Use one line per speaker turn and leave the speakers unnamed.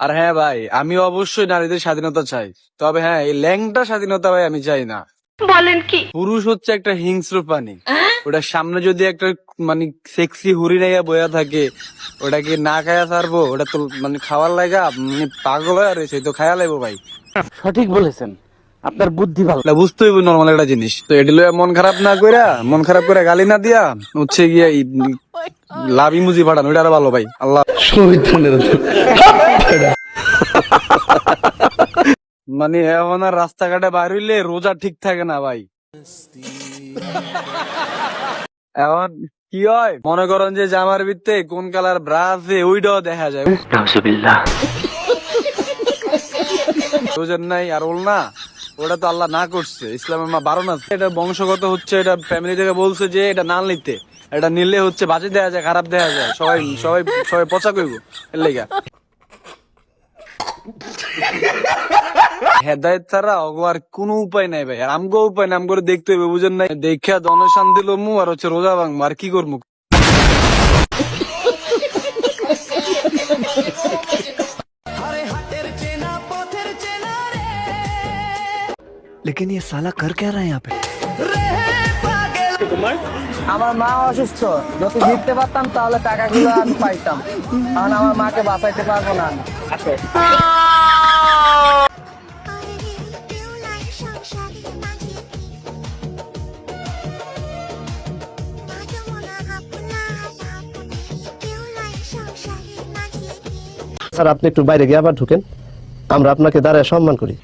আর হ্যাঁ ভাই, আমি অবশ্যই নারীদের স্বাধীনতা চাই, তবে হ্যাঁ এই ল্যাংটা স্বাধীনতা ভাই আমি চাই না।
বলেন কি?
পুরুষ হচ্ছে একটা হিংস্র প্রাণী, ওটার সামনে যদি একটা মানে সেক্সি হুরি নাইয়া বয়া থাকে, ওটাকে না খায়া ছাড়বো? ওটা তো মানে খাওয়ার লাগা মানে পাগল হয়ে রয়েছে, তো খায়া লাগবো ভাই।
সঠিক বলেছেন, আপনার বুদ্ধি ভালো।
এটা বুঝতে হইব নর্মাল একটা জিনিস, তো এটি লইয়া মন খারাপ না কইরা, মন খারাপ করে গালি না দিয়া হচ্ছে গিয়া লাভ ইমোজি পাঠানো, ওটা আরো ভালো ভাই। আল্লাহ মানে এখন আর রাস্তাঘাটে বাইর হইলে রোজা ঠিক থাকে না ভাই। এখন কি হয়, মনে করেন যে জামার ভিতরে কোন কালার ব্রা আছে ওইটাও দেখা যায়। রোজার নাই আর ওল না, ওটা তো আল্লাহ না করছে, ইসলামের মা বারণ আছে। এটা বংশগত হচ্ছে, এটা ফ্যামিলি থেকে বলছে যে এটা না নিতে, এটা নিলে হচ্ছে বাজে দেয়া যায়, খারাপ দেয়া যায়, সবাই সবাই সবাই পচা কইব এর লেগা। হেদায়েত ছাড়া আর কোনো উপায় নাই ভাই, আর আমগো উপায় নাই, আমগো দেখতে হবে, বুঝেন নাই? দেখা জনশান দিল মু আর হচ্ছে রোজা ভাঙবো, আর কি করবো?
लेकिन ये साला कर क्या रहा है यहाँ पे?
আমার মা অসুস্থ, যদি জিততে পারতাম তাহলে টাকাগুলো আমি পাইতাম, কারণ আমার মাকে বাঁচাইতে পারবো না আমি। আসো।
স্যার আপনি একটু বাইরে গিয়ে আবার ঢুকেন, আমরা আপনাকে দাঁড়ায় সম্মান করি।